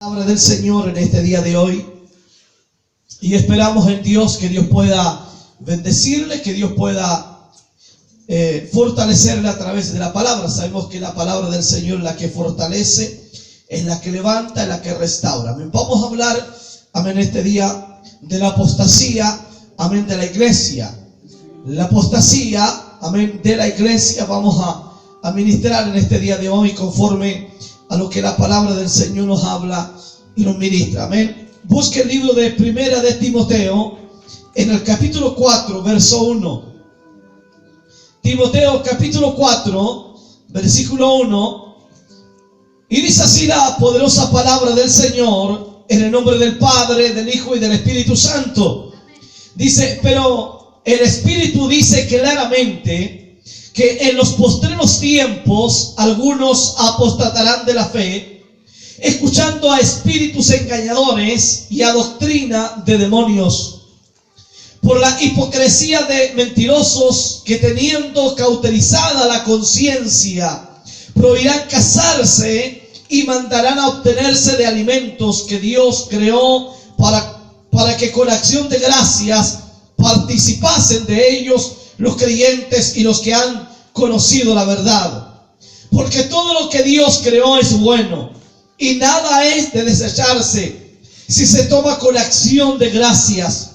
Palabra del Señor en este día de hoy, y esperamos en Dios que Dios pueda bendecirle, que Dios pueda fortalecerle a través de la palabra. Sabemos que la palabra del Señor es la que fortalece, es la que levanta, es la que restaura. Amén. Vamos a hablar, amén, este día de la apostasía, amén, de la iglesia. La apostasía, amén, de la iglesia. Vamos a ministrar en este día de hoy conforme a lo que la palabra del Señor nos habla y nos ministra. Amén. Busque el libro de Primera de Timoteo en el capítulo 4, verso 1. Timoteo capítulo 4, versículo 1. Y dice así la poderosa palabra del Señor, en el nombre del Padre, del Hijo y del Espíritu Santo. Dice, pero el Espíritu dice claramente que en los postreros tiempos algunos apostatarán de la fe, escuchando a espíritus engañadores y a doctrina de demonios, por la hipocresía de mentirosos que, teniendo cauterizada la conciencia, prohibirán casarse y mandarán a obtenerse de alimentos que Dios creó para que con acción de gracias participasen de ellos los creyentes y los que han conocido la verdad. Porque todo lo que Dios creó es bueno, y nada es de desecharse si se toma con acción de gracias,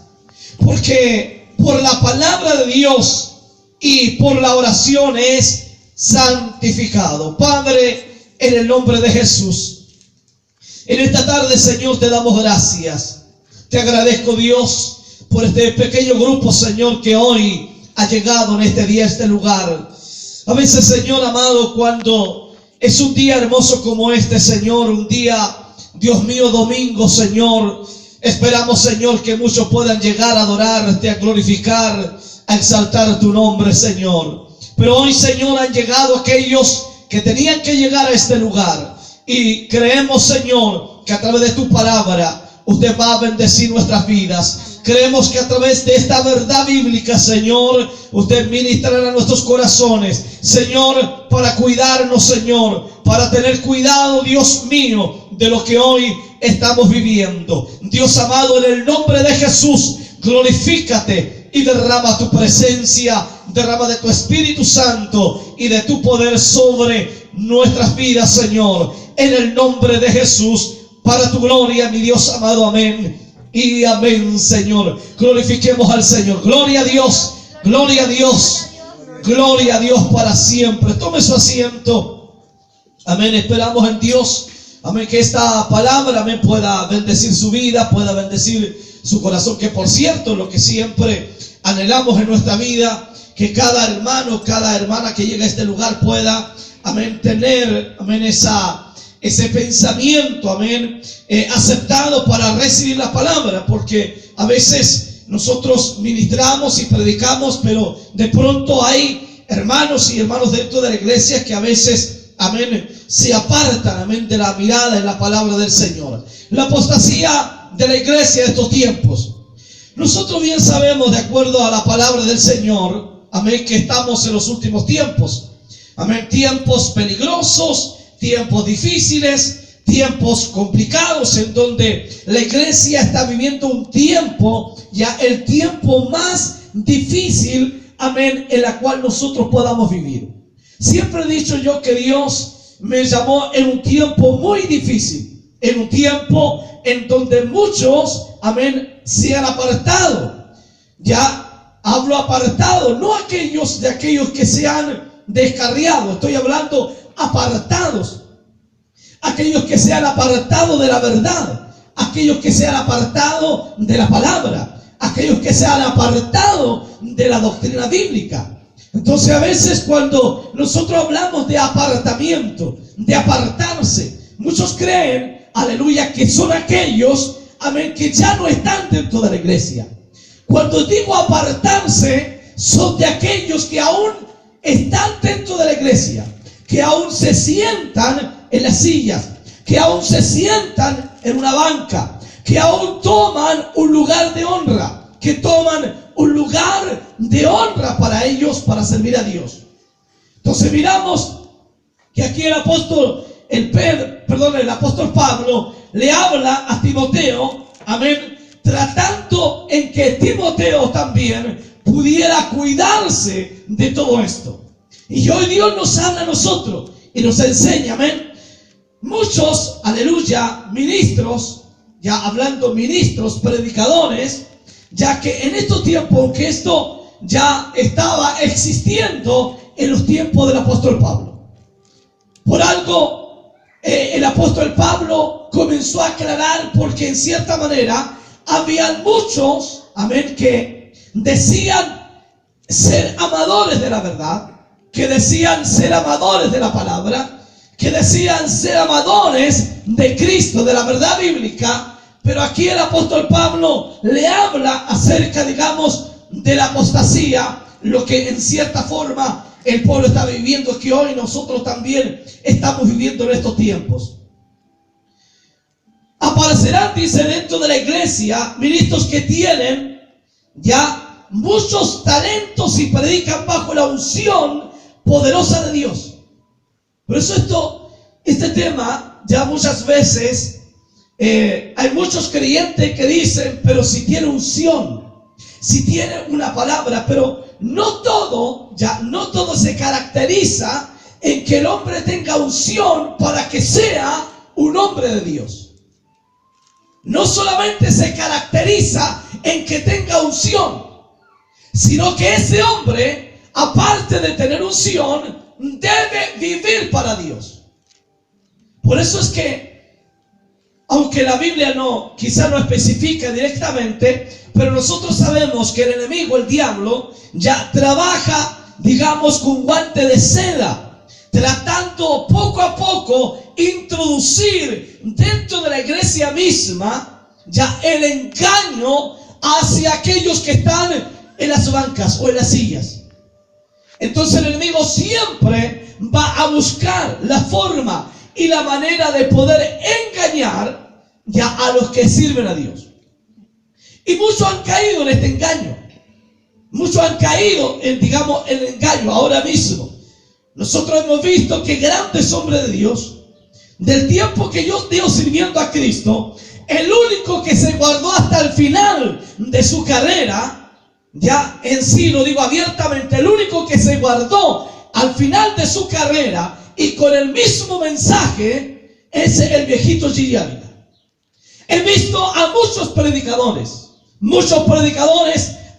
porque por la palabra de Dios y por la oración es santificado. Padre, en el nombre de Jesús, en esta tarde, Señor, te damos gracias. Te agradezco, Dios, por este pequeño grupo, Señor, que hoy ha llegado en este día a este lugar. A veces, Señor amado, cuando es un día hermoso como este, Señor, un día, Dios mío, domingo, Señor, esperamos, Señor, que muchos puedan llegar a adorarte, a glorificar, a exaltar tu nombre, Señor. Pero hoy, Señor, han llegado aquellos que tenían que llegar a este lugar, y creemos, Señor, que a través de tu palabra usted va a bendecir nuestras vidas. Creemos que a través de esta verdad bíblica, Señor, usted ministrará a nuestros corazones, Señor, para cuidarnos, Señor, para tener cuidado, Dios mío, de lo que hoy estamos viviendo. Dios amado, en el nombre de Jesús, glorifícate y derrama tu presencia, derrama de tu Espíritu Santo y de tu poder sobre nuestras vidas, Señor, en el nombre de Jesús, para tu gloria, mi Dios amado. Amén y amén, Señor. Glorifiquemos al Señor. Gloria a Dios, gloria a Dios, gloria a Dios para siempre. Tome su asiento. Amén. Esperamos en Dios, amén, que esta palabra, amén, pueda bendecir su vida, pueda bendecir su corazón, que por cierto, lo que siempre anhelamos en nuestra vida, que cada hermano, cada hermana que llegue a este lugar pueda, amén, tener, amén, ese pensamiento, amén, aceptado para recibir la palabra. Porque a veces nosotros ministramos y predicamos, pero de pronto hay hermanos y hermanos dentro de la iglesia que a veces, amén, se apartan, amén, de la mirada en la palabra del Señor. La apostasía de la iglesia de estos tiempos. Nosotros bien sabemos, de acuerdo a la palabra del Señor, amén, que estamos en los últimos tiempos. Amén, tiempos peligrosos, tiempos difíciles, tiempos complicados, en donde la iglesia está viviendo un tiempo, ya el tiempo más difícil, amén, en la cual nosotros podamos vivir. Siempre he dicho yo que Dios me llamó en un tiempo muy difícil, en un tiempo en donde muchos, amén, se han apartado. Ya hablo apartado, no aquellos que se han descarriado, estoy hablando apartados, aquellos que se han apartado de la verdad, aquellos que se han apartado de la palabra, aquellos que se han apartado de la doctrina bíblica. Entonces, a veces cuando nosotros hablamos de apartamiento, de apartarse, muchos creen, aleluya, que son aquellos, amén, que ya no están dentro de la iglesia. Cuando digo apartarse, son de aquellos que aún están dentro de la iglesia, que aún se sientan en las sillas, que aún se sientan en una banca, que aún toman un lugar de honra, que toman un lugar de honra para ellos, para servir a Dios. Entonces miramos que aquí el apóstol Pablo le habla a Timoteo, amén, tratando en que Timoteo también pudiera cuidarse de todo esto. Y hoy Dios nos habla a nosotros y nos enseña, amén. Muchos, aleluya, ministros, ya hablando ministros, predicadores, ya que en estos tiempos, aunque esto ya estaba existiendo en los tiempos del apóstol Pablo, por algo el apóstol Pablo comenzó a aclarar, porque en cierta manera habían muchos, amén, que decían ser amadores de la verdad, que decían ser amadores de la palabra, que decían ser amadores de Cristo, de la verdad bíblica. Pero aquí el apóstol Pablo le habla acerca, digamos, de la apostasía, lo que en cierta forma el pueblo está viviendo, que hoy nosotros también estamos viviendo en estos tiempos. Aparecerán, dice, dentro de la iglesia ministros que tienen ya muchos talentos y predican bajo la unción poderosa de Dios. Por eso este tema ya muchas veces hay muchos creyentes que dicen, pero si tiene unción, si tiene una palabra, pero no todo se caracteriza en que el hombre tenga unción para que sea un hombre de Dios. No solamente se caracteriza en que tenga unción, sino que ese hombre, aparte de tener unción, debe vivir para Dios. Por eso es que, aunque la Biblia quizá no especifica directamente, pero nosotros sabemos que el enemigo, el diablo, ya trabaja, digamos, con guante de seda, tratando poco a poco introducir dentro de la iglesia misma ya el engaño hacia aquellos que están en las bancas o en las sillas. Entonces el enemigo siempre va a buscar la forma y la manera de poder engañar ya a los que sirven a Dios. Y muchos han caído en este engaño. Muchos han caído en, digamos, el engaño ahora mismo. Nosotros hemos visto que grandes hombres de Dios, del tiempo que yo estoy sirviendo a Cristo, el único que se guardó hasta el final de su carrera, ya en sí lo digo abiertamente, el único que se guardó al final de su carrera y con el mismo mensaje es el viejito Gigi Ávila. He visto a muchos predicadores,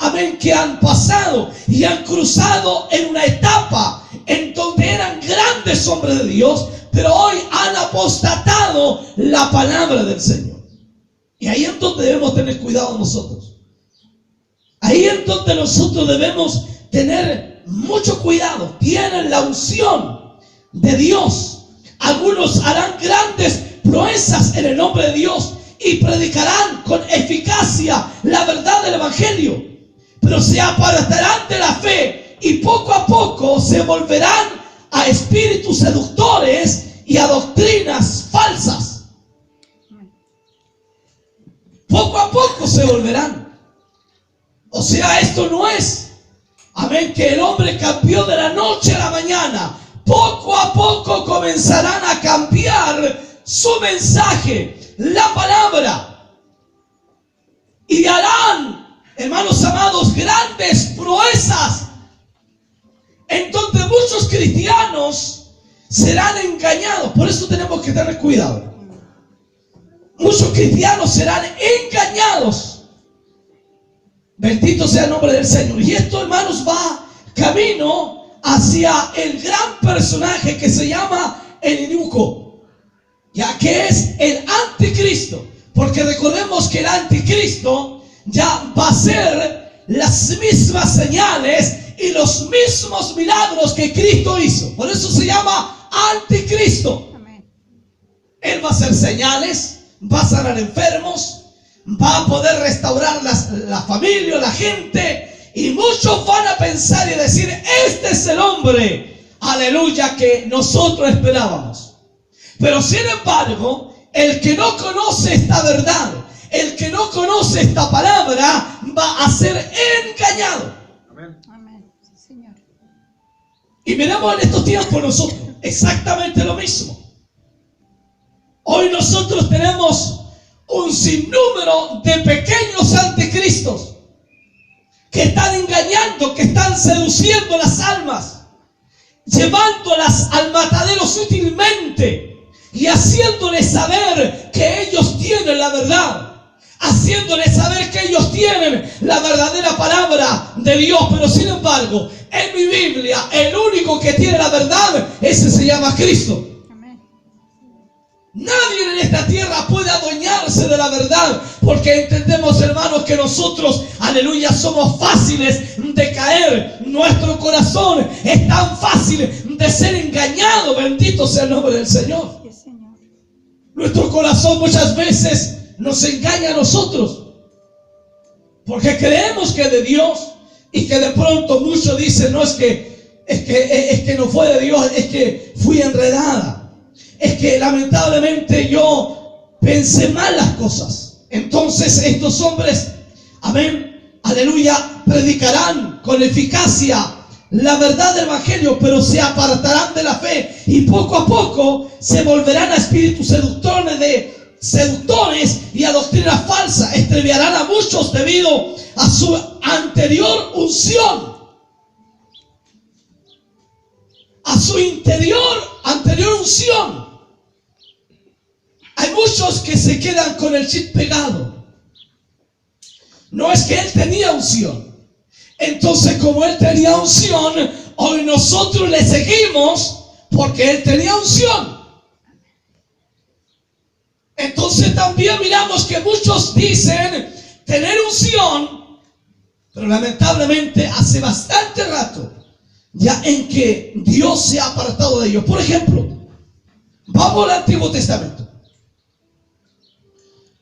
amén, que han pasado y han cruzado en una etapa en donde eran grandes hombres de Dios, pero hoy han apostatado la palabra del Señor. Y ahí es donde debemos tener cuidado nosotros. Ahí es donde nosotros debemos tener mucho cuidado. Tienen la unción de Dios. Algunos harán grandes proezas en el nombre de Dios y predicarán con eficacia la verdad del evangelio, pero se apartarán de la fe y poco a poco se volverán a espíritus seductores y a doctrinas falsas. Poco a poco se volverán. O sea, esto no es, amén, que el hombre cambió de la noche a la mañana. Poco a poco comenzarán a cambiar su mensaje, la palabra, y harán, hermanos amados, grandes proezas en donde muchos cristianos serán engañados. Por eso tenemos que tener cuidado. Muchos cristianos serán engañados. Bendito sea el nombre del Señor. Y esto, hermanos, va camino hacia el gran personaje que se llama el eunuco, ya que es el anticristo. Porque recordemos que el anticristo ya va a ser las mismas señales y los mismos milagros que Cristo hizo. Por eso se llama anticristo. Él va a hacer señales, va a sanar enfermos, va a poder restaurar la familia, la gente, y muchos van a pensar y decir: este es el hombre, aleluya, que nosotros esperábamos. Pero sin embargo, el que no conoce esta verdad, el que no conoce esta palabra, va a ser engañado. Amén. Amén. Sí, Señor. Y miramos en estos tiempos nosotros exactamente lo mismo. Hoy nosotros tenemos un sinnúmero de pequeños anticristos que están engañando, que están seduciendo las almas, llevándolas al matadero sutilmente y haciéndoles saber que ellos tienen la verdad, haciéndoles saber que ellos tienen la verdadera palabra de Dios. Pero sin embargo, en mi Biblia, el único que tiene la verdad, ese se llama Cristo. Nadie en esta tierra puede adueñarse de la verdad, porque entendemos, hermanos, que nosotros, aleluya, somos fáciles de caer. Nuestro corazón es tan fácil de ser engañado. Bendito sea el nombre del Señor. Sí, Señor. Nuestro corazón muchas veces nos engaña a nosotros, porque creemos que es de Dios, y que de pronto muchos dicen, no, es que no fue de Dios, es que fui enredada. Es que lamentablemente yo pensé mal las cosas. Entonces estos hombres, amén, aleluya, predicarán con eficacia la verdad del evangelio, pero se apartarán de la fe y poco a poco se volverán a espíritus seductores y a doctrina falsa. Extraviarán a muchos debido a su anterior unción, a su anterior unción. Hay muchos que se quedan con el chip pegado. No es que él tenía unción. Entonces, como él tenía unción, hoy nosotros le seguimos porque él tenía unción. Entonces también miramos que muchos dicen tener unción, pero lamentablemente hace bastante rato ya en que Dios se ha apartado de ellos. Por ejemplo, vamos al Antiguo Testamento.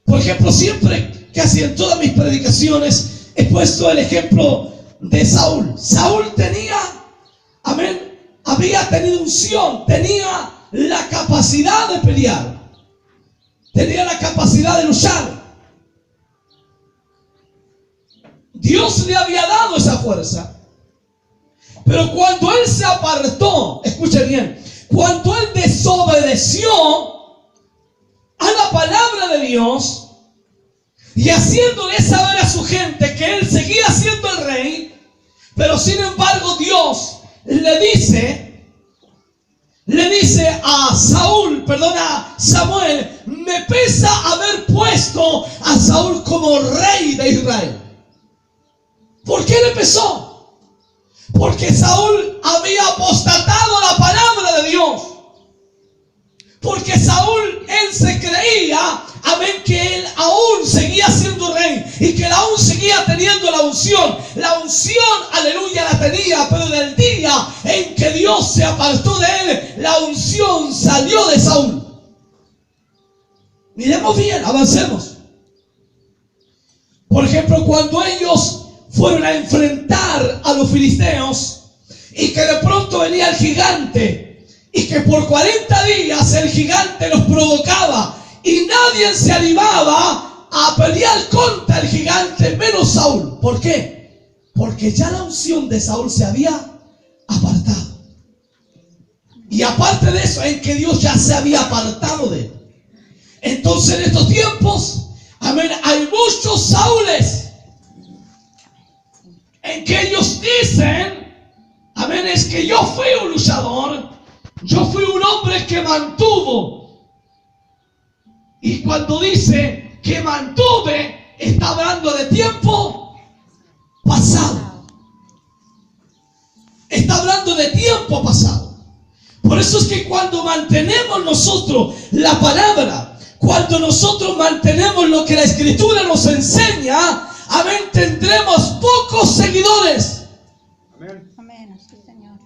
Por ejemplo, siempre, casi en todas mis predicaciones, he puesto el ejemplo de Saúl. Saúl tenía, amén, había tenido unción, tenía la capacidad de pelear, tenía la capacidad de luchar. Dios le había dado esa fuerza. Pero cuando él se apartó, escuchen bien, cuando él desobedeció a la palabra de Dios y haciéndole saber a su gente que él seguía siendo el rey, pero sin embargo Dios le dice a Samuel, me pesa haber puesto a Saúl como rey de Israel. ¿Por qué le pesó? Porque Saúl había apostatado la palabra de Dios. Porque Saúl, él se creía, amén, que él aún seguía siendo rey y que él aún seguía teniendo la unción. La unción, aleluya, la tenía, pero del día en que Dios se apartó de él, la unción salió de Saúl. Miremos bien, avancemos. Por ejemplo, cuando ellos fueron a enfrentar a los filisteos y que de pronto venía el gigante, y que por 40 días el gigante los provocaba y nadie se animaba a pelear contra el gigante, menos Saúl. ¿Por qué? Porque ya la unción de Saúl se había apartado. Y aparte de eso, en que Dios ya se había apartado de él. Entonces en estos tiempos, amén, hay muchos Saúles en que ellos dicen, amén, es que yo fui un luchador. Yo fui un hombre que mantuvo. Y cuando dice que mantuve, está hablando de tiempo pasado. Está hablando de tiempo pasado. Por eso es que cuando mantenemos nosotros la palabra, cuando nosotros mantenemos lo que la Escritura nos enseña, amén, tendremos pocos seguidores. Amén. Amén. Sí, Señor.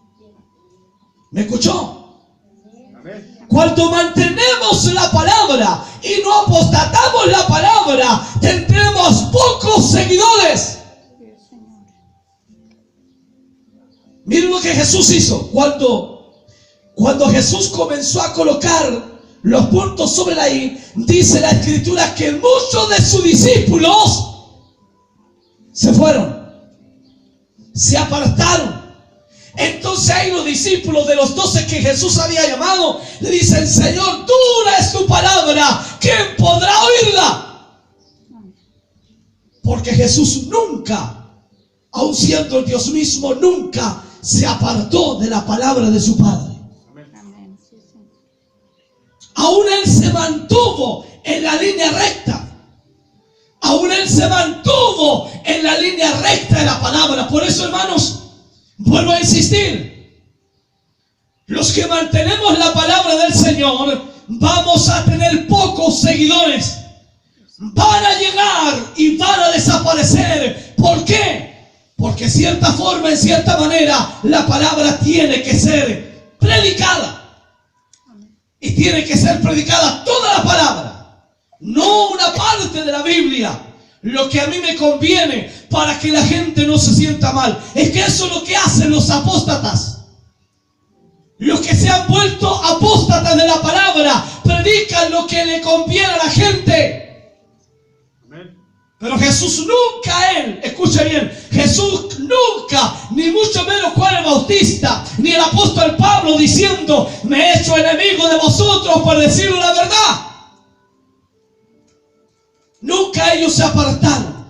¿Me escuchó? Cuando mantenemos la palabra y no apostatamos la palabra, tendremos pocos seguidores. Miren lo que Jesús hizo. Cuando Jesús comenzó a colocar los puntos sobre la I, dice la Escritura que muchos de sus discípulos se fueron, se apartaron. Entonces ahí los discípulos de los 12 que Jesús había llamado le dicen: Señor, dura es tu palabra, ¿quién podrá oírla? Porque Jesús nunca, aun siendo el Dios mismo, nunca se apartó de la palabra de su Padre. Aún Él se mantuvo en la línea recta. Aún Él se mantuvo en la línea recta de la palabra. Por eso, hermanos, vuelvo a insistir: los que mantenemos la palabra del Señor vamos a tener pocos seguidores. Van a llegar y van a desaparecer. ¿Por qué? Porque en cierta forma, en cierta manera, la palabra tiene que ser predicada. Y tiene que ser predicada toda la palabra, no una parte de la Biblia. Lo que a mí me conviene para que la gente no se sienta mal. Es que eso es lo que hacen los apóstatas. Los que se han vuelto apóstatas de la palabra predican lo que le conviene a la gente. Pero Jesús nunca, escucha bien, Jesús nunca, ni mucho menos Juan el Bautista, ni el apóstol Pablo diciendo: me he hecho enemigo de vosotros por decir la verdad. Nunca ellos se apartaron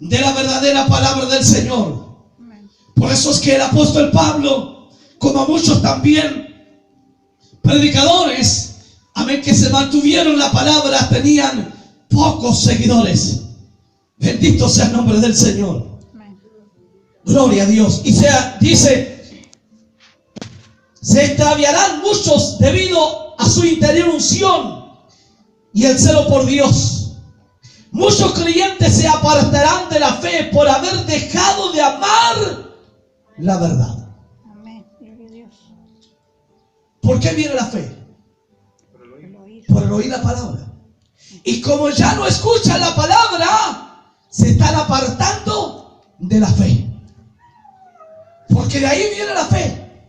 de la verdadera palabra del Señor. Por eso es que el apóstol Pablo, como muchos también predicadores, amén, que se mantuvieron en la palabra, tenían pocos seguidores. Bendito sea el nombre del Señor. Gloria a Dios. Y dice: se extraviarán muchos debido a su interior unción y el celo por Dios. Muchos creyentes se apartarán de la fe por haber dejado de amar la verdad. ¿Por qué viene la fe? Por el oír la palabra. Y como ya no escuchan la palabra, se están apartando de la fe. Porque de ahí viene la fe,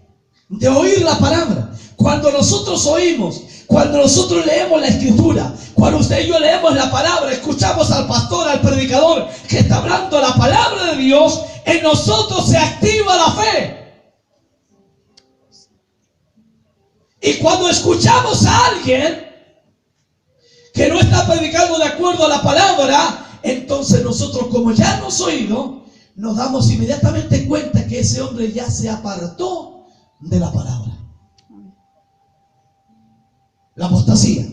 de oír la palabra. Cuando nosotros oímos, cuando nosotros leemos la Escritura, cuando usted y yo leemos la palabra, escuchamos al pastor, al predicador que está hablando la palabra de Dios, en nosotros se activa la fe. Y cuando escuchamos a alguien que no está predicando de acuerdo a la palabra, entonces nosotros, como ya hemos oído, nos damos inmediatamente cuenta que ese hombre ya se apartó de la palabra. La apostasía.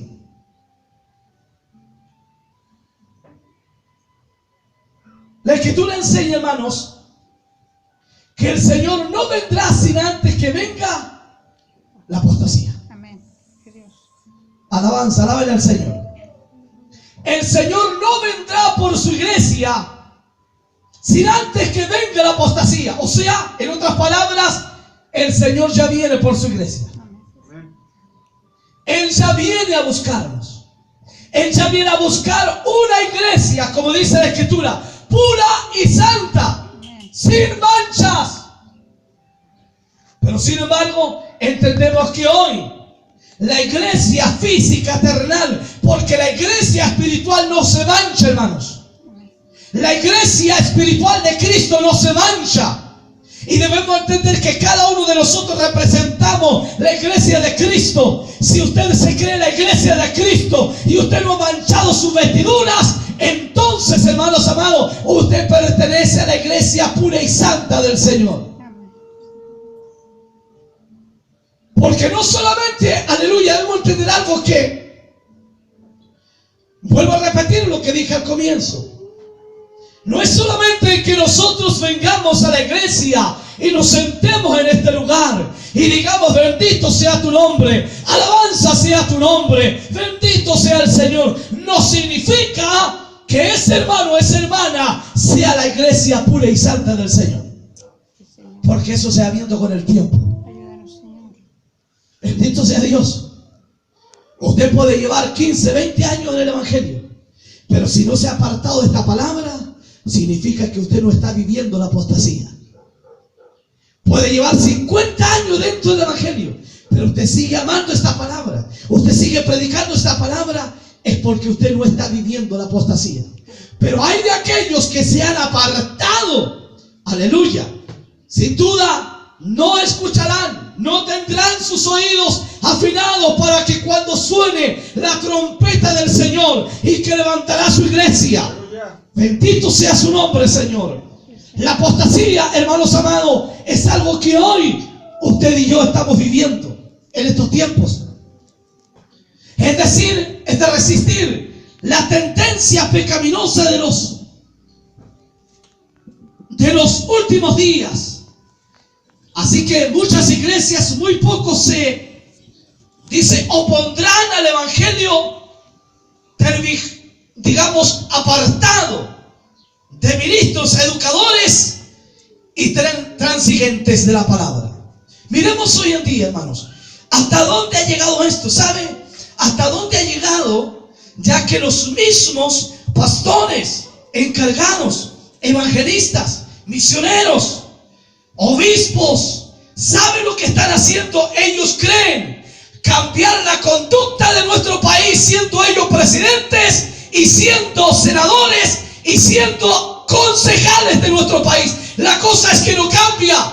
La Escritura enseña, hermanos, que el Señor no vendrá sin antes que venga la apostasía. Amén. Alabanza, alábale al Señor. El Señor no vendrá por su iglesia sin antes que venga la apostasía. O sea, en otras palabras, el Señor ya viene por su iglesia. Él ya viene a buscarnos. Él ya viene a buscar una iglesia, como dice la Escritura, pura y santa, sin manchas. Pero sin embargo, entendemos que hoy la iglesia física terrenal, porque la iglesia espiritual no se mancha, hermanos. La iglesia espiritual de Cristo no se mancha. Y debemos entender que cada uno de nosotros representamos la iglesia de Cristo. Si usted se cree la iglesia de Cristo y usted no ha manchado sus vestiduras, entonces, hermanos amados, usted pertenece a la iglesia pura y santa del Señor. Porque no solamente, aleluya, debemos entender algo que, vuelvo a repetir lo que dije al comienzo. No es solamente que nosotros vengamos a la iglesia y nos sentemos en este lugar y digamos: bendito sea tu nombre, alabanza sea tu nombre, bendito sea el Señor. No significa que ese hermano, esa hermana sea la iglesia pura y santa del Señor. Porque eso se va viendo con el tiempo. Bendito sea Dios. Usted puede llevar 15, 20 años en el Evangelio, pero si no se ha apartado de esta palabra, significa que usted no está viviendo la apostasía. Puede llevar 50 años dentro del Evangelio, pero usted sigue amando esta palabra, usted sigue predicando esta palabra, es porque usted no está viviendo la apostasía. Pero hay de aquellos que se han apartado, aleluya, sin duda no escucharán, no tendrán sus oídos afinados para que cuando suene la trompeta del Señor y que levantará su iglesia. Bendito sea su nombre, Señor. La apostasía, hermanos amados, es algo que hoy usted y yo estamos viviendo en estos tiempos. Es decir, es de resistir la tendencia pecaminosa de los últimos días. Así que muchas iglesias, muy pocos se opondrán al evangelio, digamos, apartado de ministros, educadores y transigentes de la palabra. Miremos hoy en día, hermanos, hasta dónde ha llegado esto. ¿Sabe? Hasta dónde ha llegado, ya que los mismos pastores, encargados, evangelistas, misioneros, obispos, ¿saben lo que están haciendo? Ellos creen cambiar la conducta de nuestro país, siendo ellos presidentes y siendo senadores y siendo concejales de nuestro país. La cosa es que no cambia.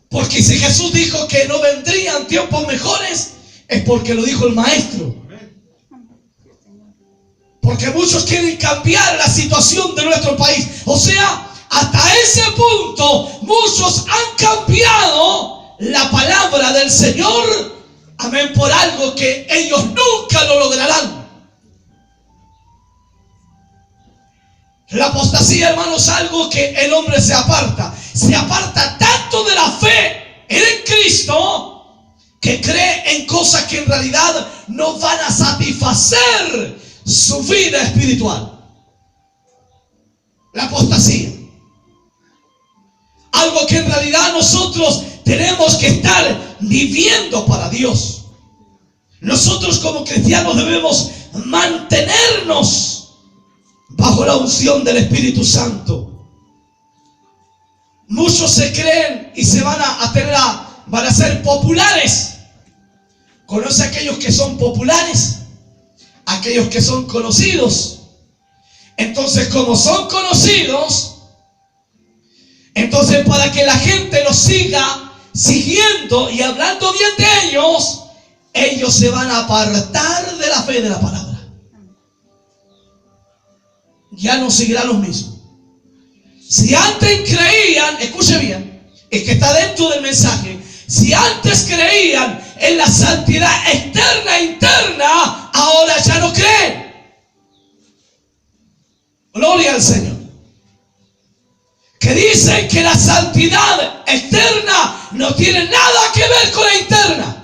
Porque si Jesús dijo que no vendrían tiempos mejores, es porque lo dijo el Maestro. Porque muchos quieren cambiar la situación de nuestro país. O sea, hasta ese punto, muchos han cambiado la palabra del Señor, amén, por algo que ellos nunca lo lograrán. La apostasía, hermanos, es algo que el hombre se aparta tanto de la fe en Cristo, que cree en cosas que en realidad no van a satisfacer su vida espiritual. La apostasía, algo que en realidad nosotros tenemos que estar viviendo para Dios. Nosotros como cristianos debemos mantenernos bajo la unción del Espíritu Santo. Muchos se creen y se van a ser populares. ¿Conoce a aquellos que son populares? Aquellos que son conocidos. Entonces, como son conocidos, entonces para que la gente los siga siguiendo y hablando bien de ellos se van a apartar de la fe de la palabra. Ya no seguirán los mismos. Si antes creían, escuche bien, es que está dentro del mensaje. Si antes creían en la santidad externa e interna, ahora ya no creen. Gloria al Señor. Que dicen que la santidad externa no tiene nada que ver con la interna.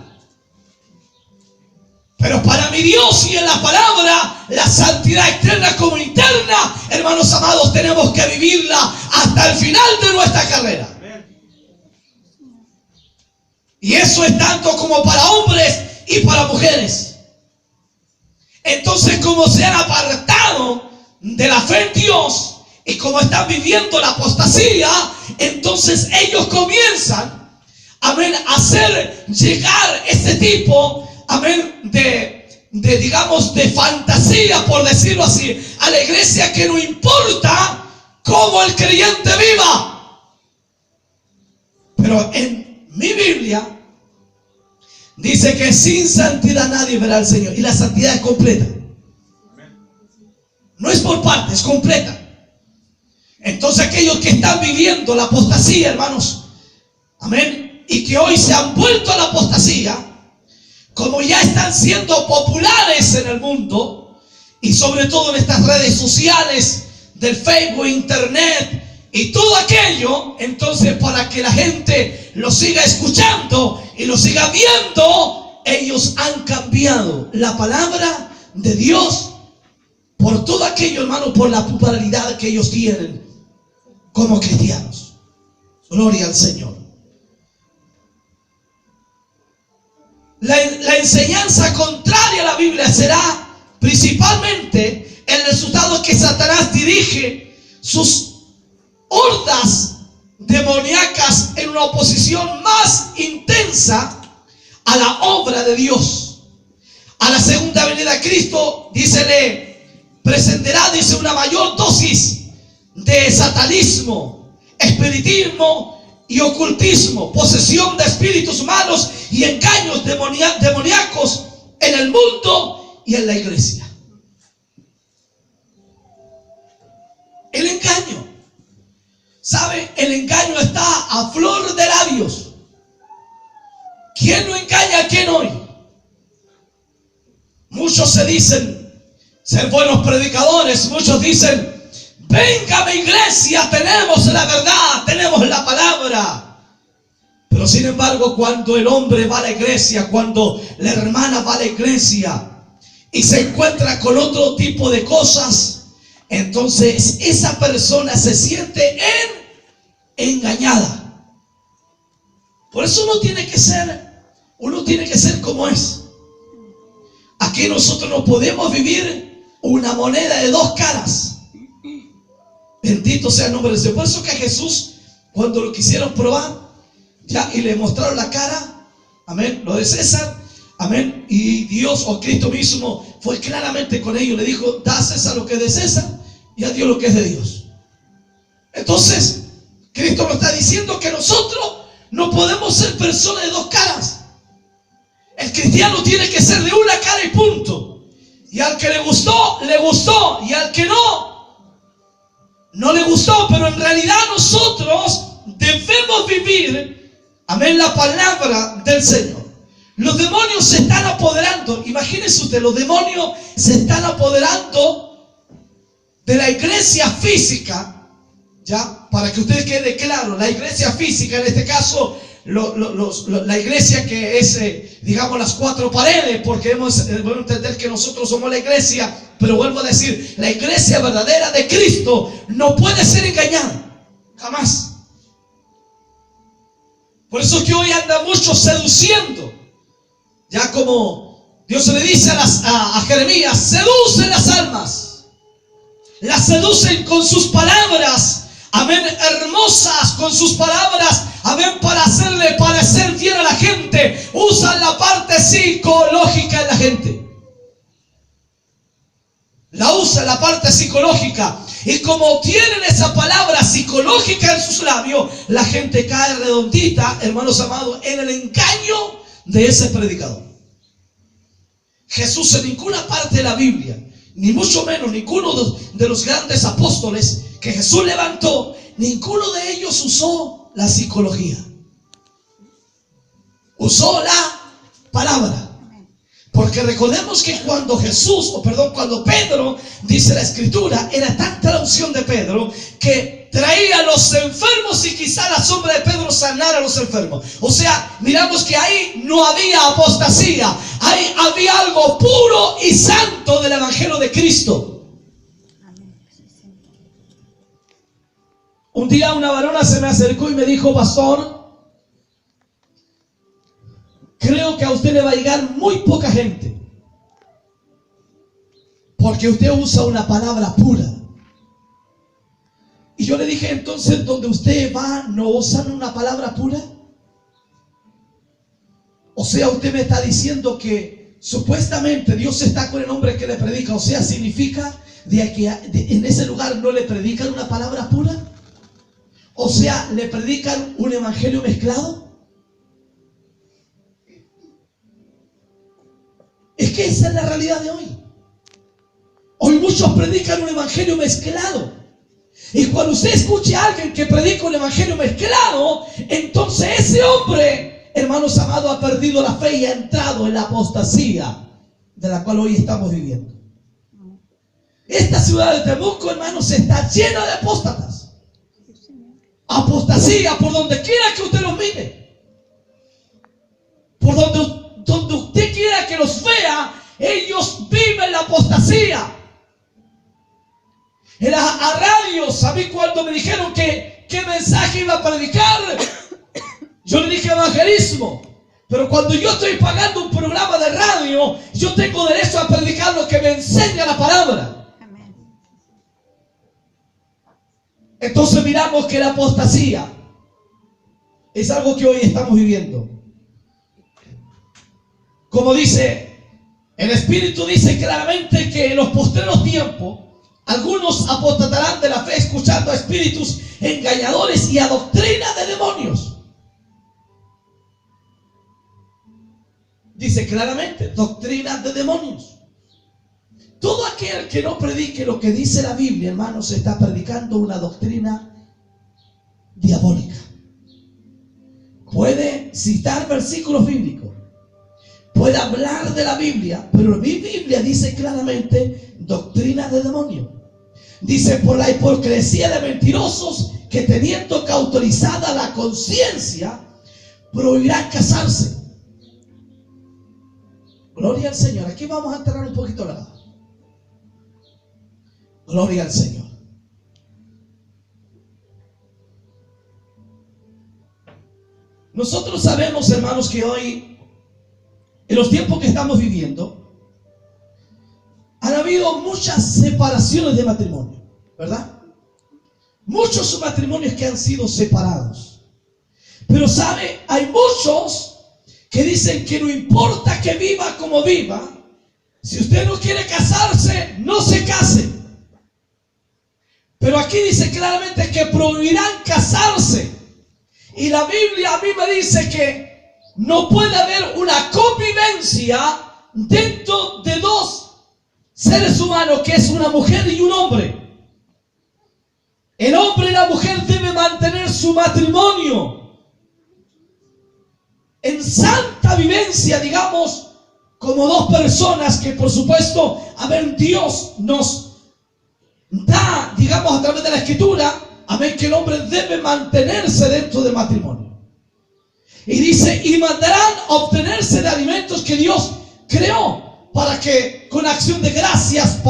Pero para mi Dios y en la palabra, la santidad externa como interna, hermanos amados, tenemos que vivirla hasta el final de nuestra carrera. Y eso es tanto como para hombres y para mujeres. Entonces, como se han apartado de la fe en Dios y como están viviendo la apostasía, entonces ellos comienzan, amén, a hacer llegar este tipo, amén, digamos, de fantasía, por decirlo así, a la iglesia, que no importa cómo el creyente viva. Pero en mi Biblia dice que sin santidad nadie verá al Señor. Y la santidad es completa. No es por parte, es completa. Entonces aquellos que están viviendo la apostasía, hermanos, amén, y que hoy se han vuelto a la apostasía, como ya están siendo populares en el mundo, y sobre todo en estas redes sociales del Facebook, internet y todo aquello, entonces para que la gente lo siga escuchando y lo siga viendo, ellos han cambiado la palabra de Dios por todo aquello, hermano, por la popularidad que ellos tienen como cristianos. Gloria al Señor. La enseñanza contraria a la Biblia será principalmente el resultado que Satanás dirige sus hordas demoníacas en una oposición más intensa a la obra de Dios. A la segunda venida de Cristo, dice, le presentará, dice, una mayor dosis de satanismo, espiritismo y ocultismo, posesión de espíritus malos y engaños demoníacos en el mundo y en la iglesia. El engaño. ¿Sabe? El engaño está a flor de labios. ¿Quién no engaña a quién hoy? Muchos se dicen ser buenos predicadores. Muchos dicen: venga a mi iglesia, tenemos la verdad, tenemos la palabra. Pero sin embargo, cuando el hombre va a la iglesia, cuando la hermana va a la iglesia y se encuentra con otro tipo de cosas, entonces esa persona se siente engañada. Por eso uno tiene que ser como es. Aquí nosotros no podemos vivir una moneda de dos caras. Bendito sea el nombre de Dios. Por eso que a Jesús, cuando lo quisieron probar, ya, y le mostraron la cara, amén, lo de César, amén, y Dios o Cristo mismo fue claramente con ellos, le dijo: da a César lo que es de César y a Dios lo que es de Dios. Entonces Cristo nos está diciendo que nosotros no podemos ser personas de dos caras. El cristiano tiene que ser de una cara y punto. Y al que le gustó, y al que no le gustó. Pero en realidad nosotros debemos vivir, amén, la palabra del Señor. Los demonios se están apoderando. Imagínense usted, los demonios se están apoderando de la iglesia física. Ya, para que usted quede claro, la iglesia física, en este caso, la iglesia que es, digamos, las cuatro paredes, porque debemos entender que nosotros somos la iglesia, pero vuelvo a decir, la iglesia verdadera de Cristo no puede ser engañada, jamás. Por eso que hoy anda mucho seduciendo, ya como Dios le dice a Jeremías: seducen las almas, las seducen con sus palabras, amén, hermosas, con sus palabras, amén, para hacerle parecer bien a la gente. Usan la parte psicológica en la gente. La usan la parte psicológica. Y como tienen esa palabra psicológica en sus labios, la gente cae redondita, hermanos amados, en el engaño de ese predicador. Jesús en ninguna parte de la Biblia, ni mucho menos ninguno de los grandes apóstoles que Jesús levantó, ninguno de ellos usó la psicología. Usó la palabra. Porque recordemos que cuando Pedro, dice la escritura, era tanta la unción de Pedro que traía a los enfermos y quizá la sombra de Pedro sanara a los enfermos. O sea, miramos que ahí no había apostasía, ahí había algo puro y santo del evangelio de Cristo. Un día una varona se me acercó y me dijo: pastor, creo que a usted le va a llegar muy poca gente, porque usted usa una palabra pura. Y yo le dije: entonces, donde usted va, ¿no usan una palabra pura? O sea, usted me está diciendo que supuestamente Dios está con el hombre que le predica. O sea, significa de que en ese lugar no le predican una palabra pura. O sea, le predican un evangelio mezclado. Es que esa es la realidad de hoy. Hoy muchos predican un evangelio mezclado. Y cuando usted escuche a alguien que predica un evangelio mezclado, entonces ese hombre, hermanos amados, ha perdido la fe y ha entrado en la apostasía de la cual hoy estamos viviendo. Esta ciudad de Temuco, hermanos, está llena de apóstatas. Apostasía por donde quiera que usted los mire. Por donde usted quiera que los vea, ellos viven la apostasía. A radios, a mí cuando me dijeron que qué mensaje iba a predicar, yo le dije evangelismo. Pero cuando yo estoy pagando un programa de radio, yo tengo derecho a predicar lo que me enseña la palabra. Entonces miramos que la apostasía es algo que hoy estamos viviendo. Como dice, el Espíritu dice claramente que en los postreros tiempos Algunos apostatarán de la fe escuchando a espíritus engañadores y a doctrina de demonios. Dice claramente, doctrina de demonios. Todo aquel que no predique lo que dice la Biblia, hermanos, está predicando una doctrina diabólica. Puede citar versículos bíblicos, puede hablar de la Biblia, pero mi Biblia dice claramente doctrina de demonios. Dice, por la hipocresía de mentirosos que teniendo cauterizada la conciencia, prohibirán casarse. Gloria al Señor. Aquí vamos a entrar un poquito la mano. Gloria al Señor. Nosotros sabemos, hermanos, que hoy, en los tiempos que estamos viviendo, han habido muchas separaciones de matrimonio, ¿verdad? Muchos matrimonios que han sido separados. Pero sabe, hay muchos que dicen que no importa que viva como viva, si usted no quiere casarse, no se case. Pero aquí dice claramente que prohibirán casarse. Y la Biblia a mí me dice que no puede haber una convivencia dentro de dos seres humanos, que es una mujer y un hombre. El hombre y la mujer deben mantener su matrimonio en santa vivencia, digamos, como dos personas que, por supuesto, a ver, Dios nos da, digamos, a través de la Escritura, a ver, que el hombre debe mantenerse dentro del matrimonio. Y dice, y mandarán a obtenerse de alimentos que Dios creó, para que con acción de gracias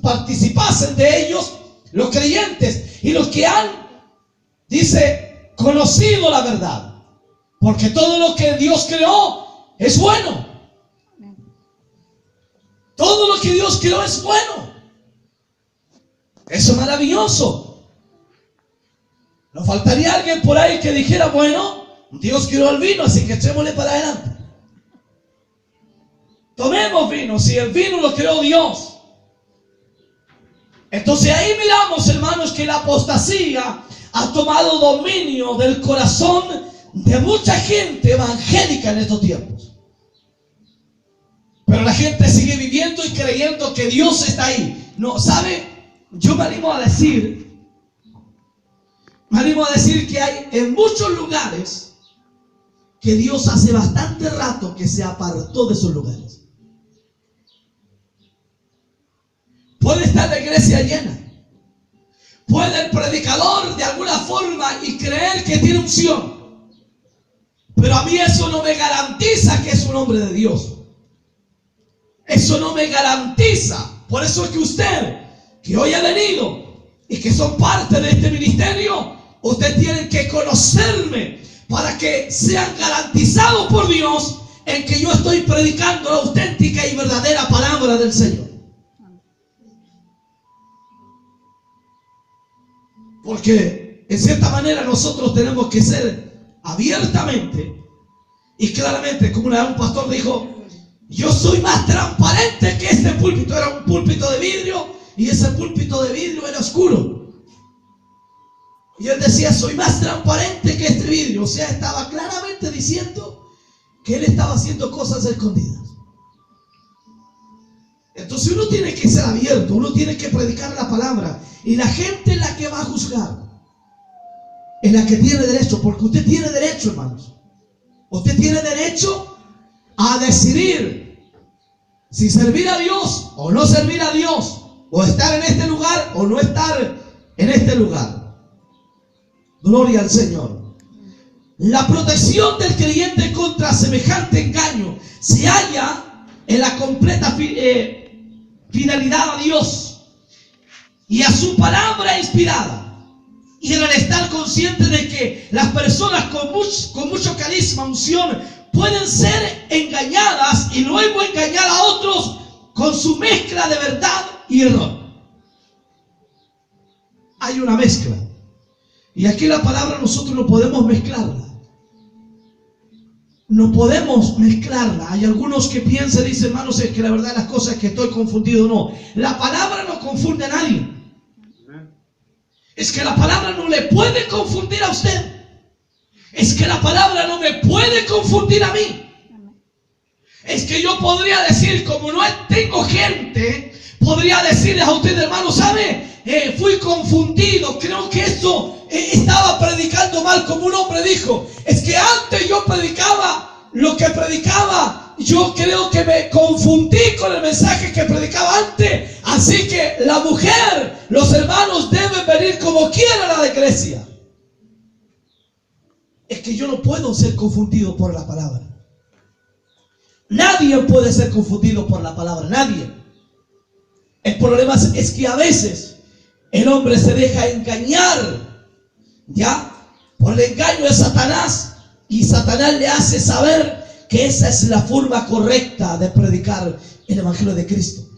participasen de ellos los creyentes y los que han, dice, conocido la verdad. Porque todo lo que Dios creó es bueno. Todo lo que Dios creó es bueno. Eso es maravilloso. No faltaría alguien por ahí que dijera, bueno, Dios creó el vino, así que echémosle para adelante. Tomemos vino, si el vino lo creó Dios. Entonces ahí miramos, hermanos, que la apostasía ha tomado dominio del corazón de mucha gente evangélica en estos tiempos. Pero la gente sigue viviendo y creyendo que Dios está ahí. No, ¿sabe? Yo me animo a decir que hay en muchos lugares que Dios hace bastante rato que se apartó de esos lugares. Puede estar la iglesia llena, puede el predicador de alguna forma y creer que tiene unción, pero a mí eso no me garantiza que es un hombre de Dios. Eso no me garantiza. Por eso es que usted, que hoy ha venido y que son parte de este ministerio, usted tiene que conocerme para que sean garantizados por Dios en que yo estoy predicando la auténtica y verdadera palabra del Señor. Porque en cierta manera nosotros tenemos que ser abiertamente y claramente, como una vez un pastor dijo, yo soy más transparente que este púlpito. Era un púlpito de vidrio y ese púlpito de vidrio era oscuro. Y él decía, soy más transparente que este vidrio. O sea, estaba claramente diciendo que él estaba haciendo cosas escondidas. Entonces uno tiene que ser abierto, uno tiene que predicar la palabra. Y la gente es la que va a juzgar, es la que tiene derecho, porque usted tiene derecho, hermanos. Usted tiene derecho a decidir si servir a Dios o no servir a Dios, o estar en este lugar o no estar en este lugar. Gloria al Señor. La protección del creyente contra semejante engaño se halla en la completa fidelidad a Dios y a su palabra inspirada, y en el estar consciente de que las personas con mucho carisma, unción, pueden ser engañadas y luego engañar a otros con su mezcla de verdad y error. Hay una mezcla, y aquí la palabra nosotros no podemos mezclarla. no podemos mezclarla. Hay algunos que piensan, dicen, hermanos, es que la verdad las cosas es que estoy confundido. No, la palabra no confunde a nadie. Es que la palabra no le puede confundir a usted. Es que la palabra no me puede confundir a mí. Es que yo podría decir, como no tengo gente, podría decirles a ustedes, hermanos, ¿sabe? Fui confundido, creo que esto estaba predicando mal, como un hombre dijo. Es que antes yo predicaba lo que predicaba, yo creo que me confundí con el mensaje que predicaba antes. Así que la mujer, los hermanos deben venir como quieran a la iglesia. Es que yo no puedo ser confundido por la palabra. Nadie puede ser confundido por la palabra, nadie. El problema es que a veces el hombre se deja engañar, ¿ya? Por el engaño de Satanás. Y Satanás le hace saber que esa es la forma correcta de predicar el evangelio de Cristo.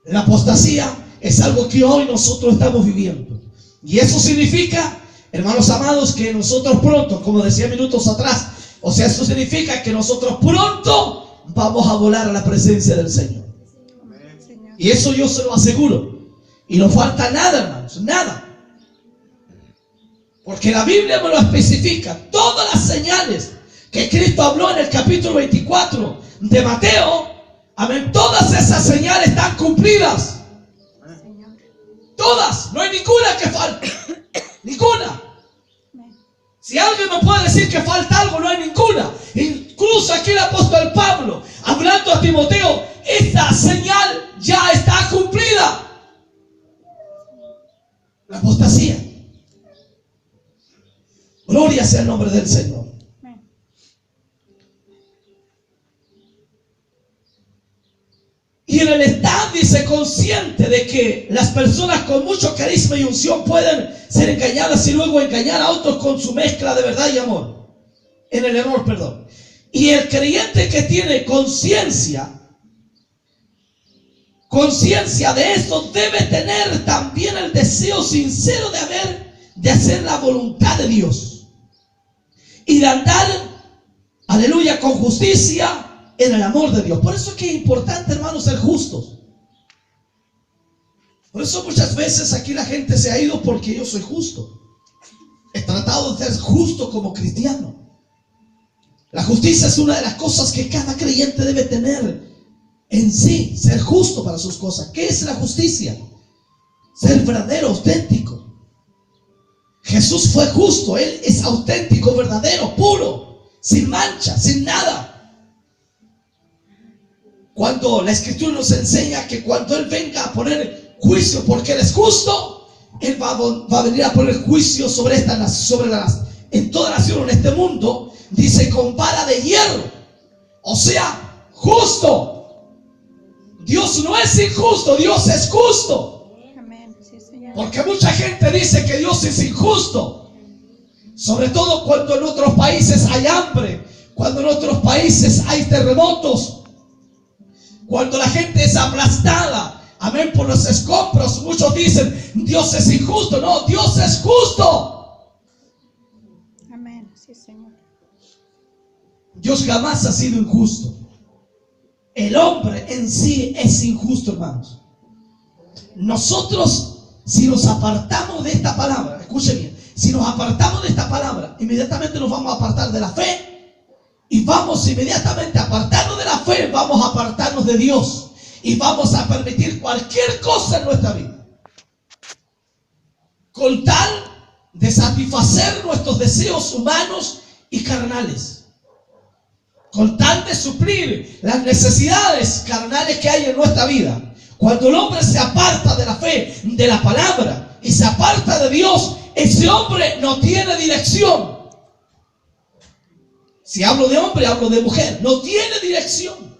La apostasía es algo que hoy nosotros estamos viviendo. Y eso significa, hermanos amados, que nosotros pronto, como decía minutos atrás, o sea, eso significa que nosotros pronto vamos a volar a la presencia del Señor. Y eso yo se lo aseguro. Y no falta nada, hermanos, nada. Porque la Biblia me lo especifica. Todas las señales que Cristo habló en el capítulo 24 de Mateo, amén, todas esas señales están cumplidas. Todas, no hay ninguna que falte. Ninguna. Si alguien me puede decir que falta algo, no hay ninguna. Incluso aquí el apóstol Pablo, hablando a Timoteo, esta señal ya está cumplida. La apostasía. Gloria sea el nombre del Señor. Y en el estar, dice, consciente de que las personas con mucho carisma y unción pueden ser engañadas y luego engañar a otros con su mezcla de verdad y amor. En el error, perdón. Y el creyente que tiene conciencia de eso, debe tener también el deseo sincero de hacer la voluntad de Dios. Y de andar, aleluya, con justicia en el amor de Dios. Por eso es que es importante, hermanos, ser justos. Por eso muchas veces aquí la gente se ha ido porque yo soy justo. He tratado de ser justo como cristiano. La justicia es una de las cosas que cada creyente debe tener en sí, ser justo para sus cosas. ¿Qué es la justicia? Ser verdadero, auténtico. Jesús fue justo, Él es auténtico, verdadero, puro, sin mancha, sin nada. Cuando la Escritura nos enseña que cuando Él venga a poner juicio porque Él es justo, Él va a venir a poner juicio sobre en toda nación en este mundo, dice con vara de hierro, o sea, justo. Dios no es injusto, Dios es justo. Porque mucha gente dice que Dios es injusto. Sobre todo cuando en otros países hay hambre, cuando en otros países hay terremotos, cuando la gente es aplastada, amén, por los escombros. Muchos dicen, Dios es injusto. No, Dios es justo. Amén, sí, Señor. Dios jamás ha sido injusto. El hombre en sí es injusto, hermanos. Nosotros, si nos apartamos de esta palabra, escuchen bien, si nos apartamos de esta palabra, inmediatamente nos vamos a apartar de la fe. Y vamos inmediatamente, apartarnos de la fe, vamos a apartarnos de Dios. Y vamos a permitir cualquier cosa en nuestra vida, con tal de satisfacer nuestros deseos humanos y carnales, con tal de suplir las necesidades carnales que hay en nuestra vida. Cuando el hombre se aparta de la fe, de la palabra, y se aparta de Dios, ese hombre no tiene dirección. Si hablo de hombre, hablo de mujer. No tiene dirección.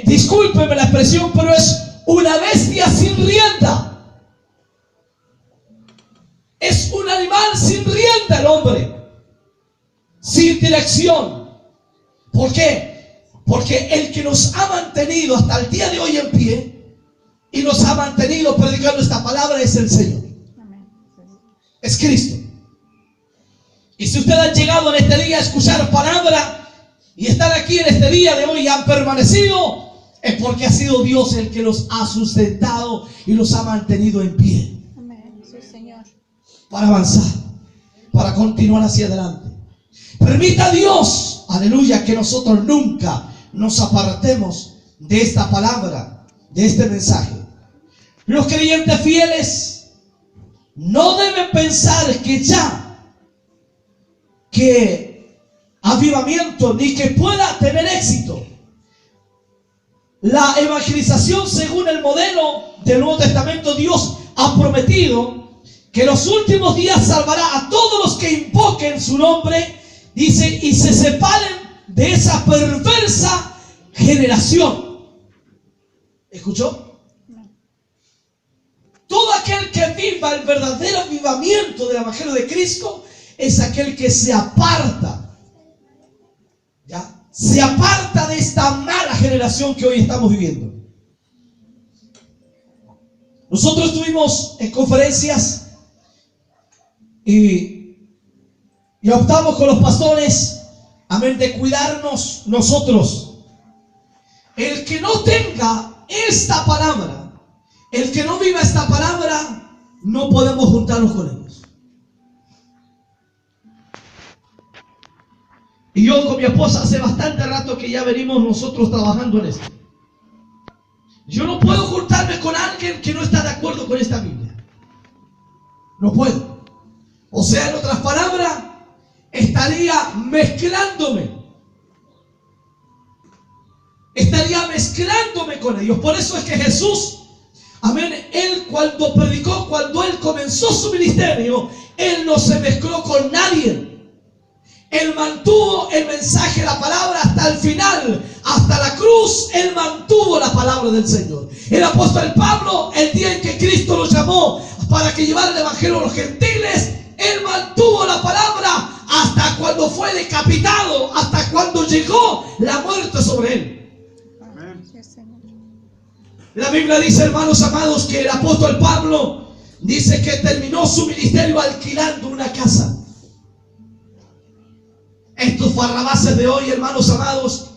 Discúlpeme la expresión, pero es una bestia sin rienda. Es un animal sin rienda el hombre. Sin dirección. ¿Por qué? Porque el que nos ha mantenido hasta el día de hoy en pie y nos ha mantenido predicando esta palabra es el Señor. Es Cristo. Y si ustedes han llegado en este día a escuchar palabra y están aquí en este día de hoy y han permanecido, es porque ha sido Dios el que los ha sustentado y los ha mantenido en pie. Amén. Sí, Señor. Para avanzar, para continuar hacia adelante. Permita a Dios, aleluya, que nosotros nunca nos apartemos de esta palabra, de este mensaje. Los creyentes fieles no deben pensar que avivamiento ni que pueda tener éxito. La evangelización según el modelo del Nuevo Testamento, Dios ha prometido que en los últimos días salvará a todos los que invoquen su nombre, dice, y se separen de esa perversa generación. ¿Escuchó? No. Todo aquel que viva el verdadero avivamiento del Evangelio de Cristo es aquel que se aparta, ¿ya? Se aparta de esta mala generación que hoy estamos viviendo. Nosotros estuvimos en conferencias y optamos con los pastores, amén, de cuidarnos nosotros. El que no tenga esta palabra, el que no viva esta palabra, no podemos juntarnos con ellos. Y yo con mi esposa hace bastante rato que ya venimos nosotros trabajando en esto. Yo no puedo juntarme con alguien que no está de acuerdo con esta Biblia. No puedo. O sea, en otras palabras, estaría mezclándome. Estaría mezclándome con ellos. Por eso es que Jesús, amén, Él cuando predicó, cuando Él comenzó su ministerio, Él no se mezcló con nadie. Él mantuvo el mensaje, la palabra hasta el final, hasta la cruz. Él mantuvo la palabra del Señor. El apóstol Pablo, el día en que Cristo lo llamó para que llevara el evangelio a los gentiles, él mantuvo la palabra hasta cuando fue decapitado, hasta cuando llegó la muerte sobre él. Amén. Sí, Señor. La Biblia dice, hermanos amados, que el apóstol Pablo dice que terminó su ministerio alquilando una casa. Estos barrabases de hoy, hermanos amados,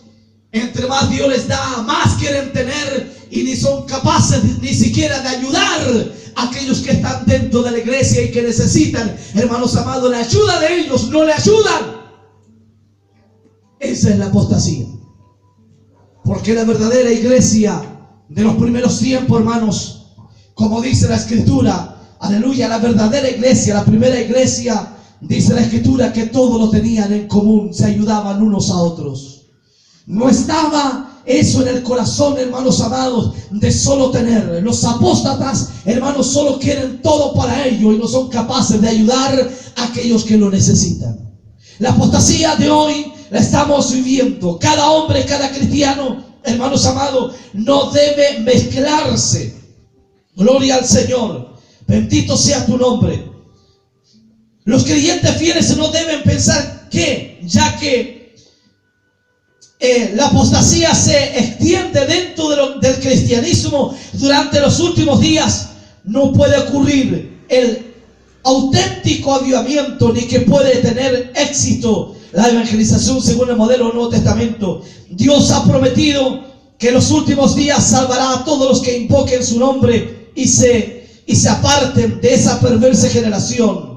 entre más Dios les da, más quieren tener y ni son capaces ni siquiera de ayudar a aquellos que están dentro de la iglesia y que necesitan, hermanos amados, la ayuda de ellos, no le ayudan. Esa es la apostasía. Porque la verdadera iglesia de los primeros tiempos, hermanos, como dice la Escritura, aleluya, la verdadera iglesia, la primera iglesia, dice la Escritura que todo lo tenían en común, se ayudaban unos a otros. No estaba eso en el corazón, hermanos amados, de solo tener. Los apóstatas, hermanos, solo quieren todo para ellos y no son capaces de ayudar a aquellos que lo necesitan. La apostasía de hoy la estamos viviendo. Cada hombre, cada cristiano, hermanos amados, no debe mezclarse. Gloria al Señor. Bendito sea tu nombre. Los creyentes fieles no deben pensar que, ya que la apostasía se extiende dentro del cristianismo durante los últimos días, no puede ocurrir el auténtico avivamiento ni que puede tener éxito la evangelización según el modelo del Nuevo Testamento. Dios ha prometido que en los últimos días salvará a todos los que invoquen su nombre y se aparten de esa perversa generación,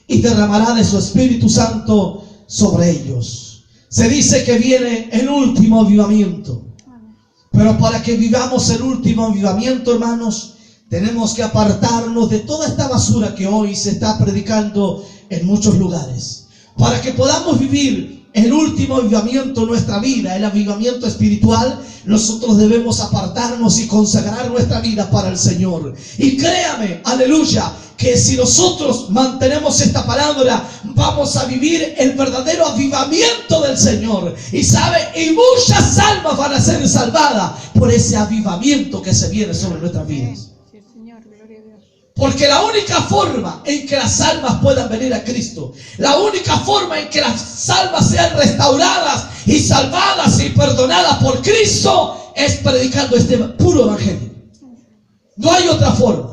y derramará de su Espíritu Santo sobre ellos. Se dice que viene el último avivamiento. Pero para que vivamos el último avivamiento, hermanos, tenemos que apartarnos de toda esta basura que hoy se está predicando en muchos lugares. Para que podamos vivir el último avivamiento en nuestra vida, el avivamiento espiritual, nosotros debemos apartarnos y consagrar nuestra vida para el Señor. Y créame, aleluya, que si nosotros mantenemos esta palabra, vamos a vivir el verdadero avivamiento del Señor. Y sabe, y muchas almas van a ser salvadas por ese avivamiento que se viene sobre nuestras vidas. Sí, Señor, gloria a Dios. Porque la única forma en que las almas puedan venir a Cristo, la única forma en que las almas sean restauradas y salvadas y perdonadas por Cristo, es predicando este puro evangelio. No hay otra forma.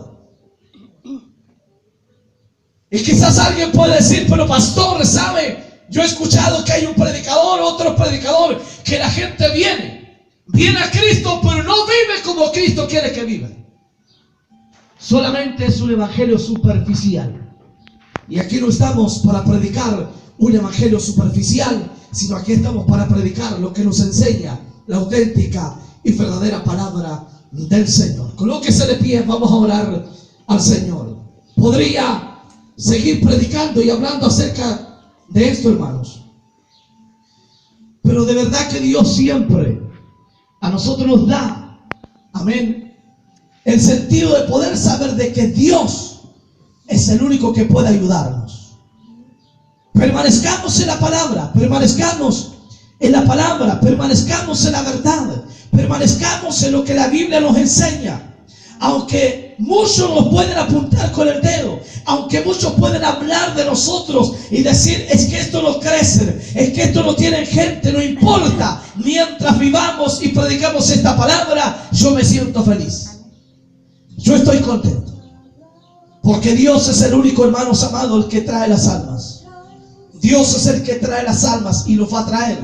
Y quizás alguien puede decir, pero pastor, ¿sabe? Yo he escuchado que hay un predicador, otro predicador, que la gente viene a Cristo, pero no vive como Cristo quiere que viva. Solamente es un evangelio superficial. Y aquí no estamos para predicar un evangelio superficial, sino aquí estamos para predicar lo que nos enseña la auténtica y verdadera palabra del Señor. Colóquese de pie, vamos a orar al Señor. Podría seguir predicando y hablando acerca de esto, hermanos, pero de verdad que Dios siempre a nosotros nos da, amén, el sentido de poder saber de que Dios es el único que puede ayudarnos. Permanezcamos en la palabra, permanezcamos en la palabra, permanezcamos en la verdad, permanezcamos en lo que la Biblia nos enseña. Aunque muchos nos pueden apuntar con el dedo, aunque muchos pueden hablar de nosotros y decir, es que esto no crece, es que esto no tiene gente, no importa. Mientras vivamos y predicamos esta palabra, yo me siento feliz. Yo estoy contento. Porque Dios es el único, hermanos amados, el que trae las almas. Dios es el que trae las almas y los va a traer.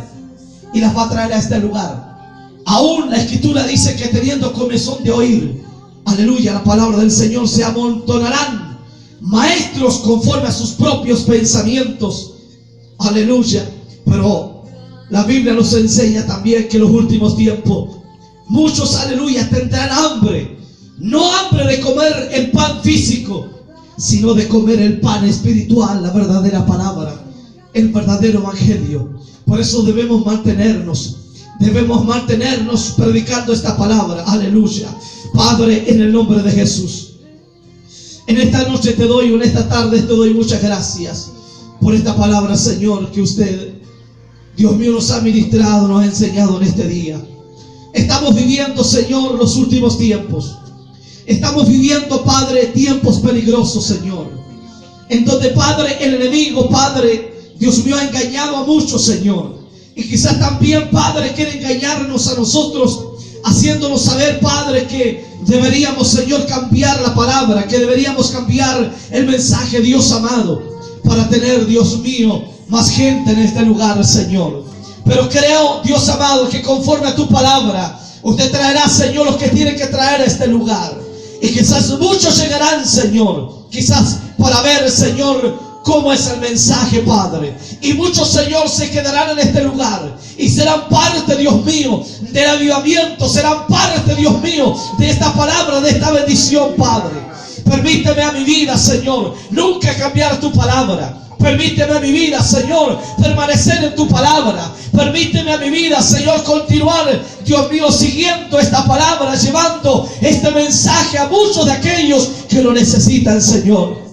Y las va a traer a este lugar. Aún la Escritura dice que teniendo comezón de oír, aleluya, la palabra del Señor, se amontonarán maestros conforme a sus propios pensamientos. Aleluya. Pero la Biblia nos enseña también que en los últimos tiempos muchos, aleluya, tendrán hambre. No hambre de comer el pan físico, sino de comer el pan espiritual, la verdadera palabra, el verdadero evangelio. Por eso debemos mantenernos predicando esta palabra. Aleluya. Padre, en el nombre de Jesús, en esta noche te doy, en esta tarde te doy muchas gracias por esta palabra, Señor, que usted, Dios mío, nos ha ministrado, nos ha enseñado en este día. Estamos viviendo, Señor, los últimos tiempos. Estamos viviendo, Padre, tiempos peligrosos, Señor, en donde, Padre, el enemigo, Padre, Dios mío, ha engañado a muchos, Señor. Y quizás también, Padre, quiere engañarnos a nosotros, haciéndonos saber, Padre, que deberíamos, Señor, cambiar la palabra, que deberíamos cambiar el mensaje, Dios amado, para tener, Dios mío, más gente en este lugar, Señor. Pero creo, Dios amado, que conforme a tu palabra, usted traerá, Señor, los que tienen que traer a este lugar. Y quizás muchos llegarán, Señor, quizás para ver, Señor, cómo es el mensaje, Padre. Y muchos, Señor, se quedarán en este lugar y serán parte, Dios mío, del avivamiento. Serán parte, Dios mío, de esta palabra, de esta bendición, Padre. Permíteme a mi vida, Señor, nunca cambiar tu palabra. Permíteme a mi vida, Señor, permanecer en tu palabra. Permíteme a mi vida, Señor, continuar, Dios mío, siguiendo esta palabra, llevando este mensaje a muchos de aquellos que lo necesitan, Señor.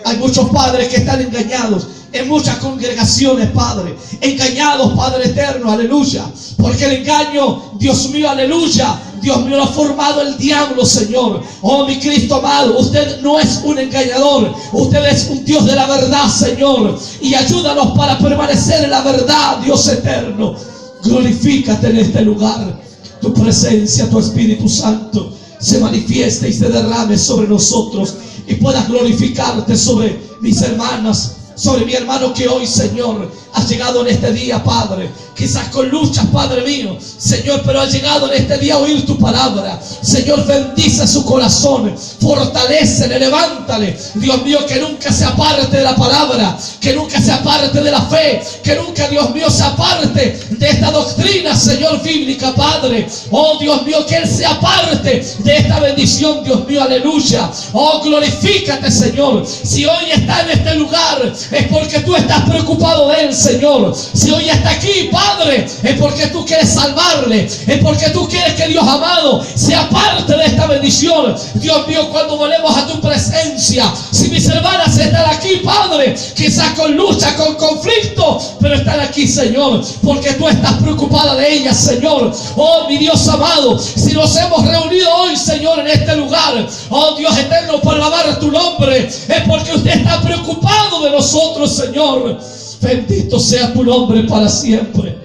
Hay muchos padres que están engañados en muchas congregaciones, Padre, engañados, Padre eterno, aleluya, porque el engaño, Dios mío, aleluya, Dios mío, lo ha formado el diablo, Señor. Oh, mi Cristo amado, usted no es un engañador, usted es un Dios de la verdad, Señor, y ayúdanos para permanecer en la verdad, Dios eterno. Glorifícate en este lugar. Tu presencia, tu Espíritu Santo se manifieste y se derrame sobre nosotros y puedas glorificarte sobre mis hermanas, sobre mi hermano que hoy, Señor, ha llegado en este día, Padre, quizás con luchas, Padre mío, Señor, pero ha llegado en este día a oír tu palabra. Señor, bendice su corazón, fortalécele, levántale, Dios mío, que nunca se aparte de la palabra, que nunca se aparte de la fe, que nunca, Dios mío, se aparte de esta doctrina, Señor, bíblica, Padre. Oh, Dios mío, que Él se aparte de esta bendición, Dios mío, aleluya. Oh, glorifícate, Señor. Si hoy está en este lugar, es porque tú estás preocupado de Él, Señor. Si hoy está aquí, Padre, es porque tú quieres salvarle, es porque tú quieres que Dios amado sea parte de esta bendición. Dios mío, cuando volvemos a tu presencia, si mis hermanas están aquí, Padre, quizás con lucha, con conflicto, pero están aquí, Señor, porque tú estás preocupada de ellas, Señor. Oh, mi Dios amado, si nos hemos reunido hoy, Señor, en este lugar, oh Dios eterno, para alabar tu nombre, es porque usted está preocupado de nosotros, Señor. Bendito sea tu nombre para siempre.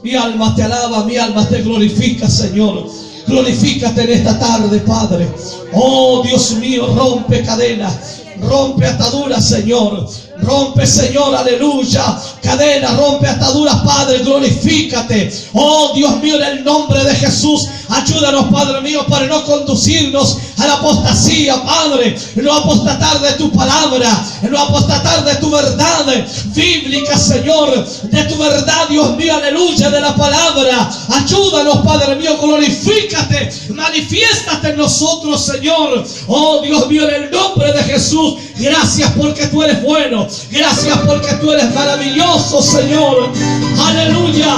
Mi alma te alaba, mi alma te glorifica, Señor. Glorifícate en esta tarde, Padre. Oh, Dios mío, rompe cadenas. Rompe ataduras, Señor. Rompe, Señor, aleluya, cadenas, rompe ataduras, Padre, glorifícate. Oh Dios mío, en el nombre de Jesús, ayúdanos, Padre mío, para no conducirnos a la apostasía, Padre, no apostatar de tu palabra, no apostatar de tu verdad bíblica, Señor, de tu verdad, Dios mío, aleluya, de la palabra. Ayúdanos, Padre mío, glorifícate, manifiéstate en nosotros, Señor. Oh Dios mío, en el nombre de Jesús, gracias porque tú eres bueno. Gracias porque tú eres maravilloso, Señor. Aleluya.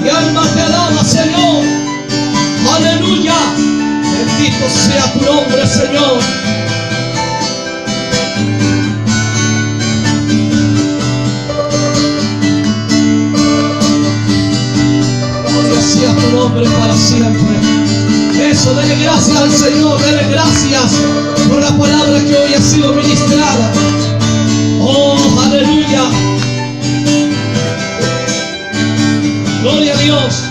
Mi alma te alaba, Señor. Aleluya. Bendito sea tu nombre, Señor. Gloria sea tu nombre para siempre. Eso, dele gracias al Señor. Dele gracias por la palabra que hoy ha sido ministrada. Oh, aleluya. Gloria a Dios.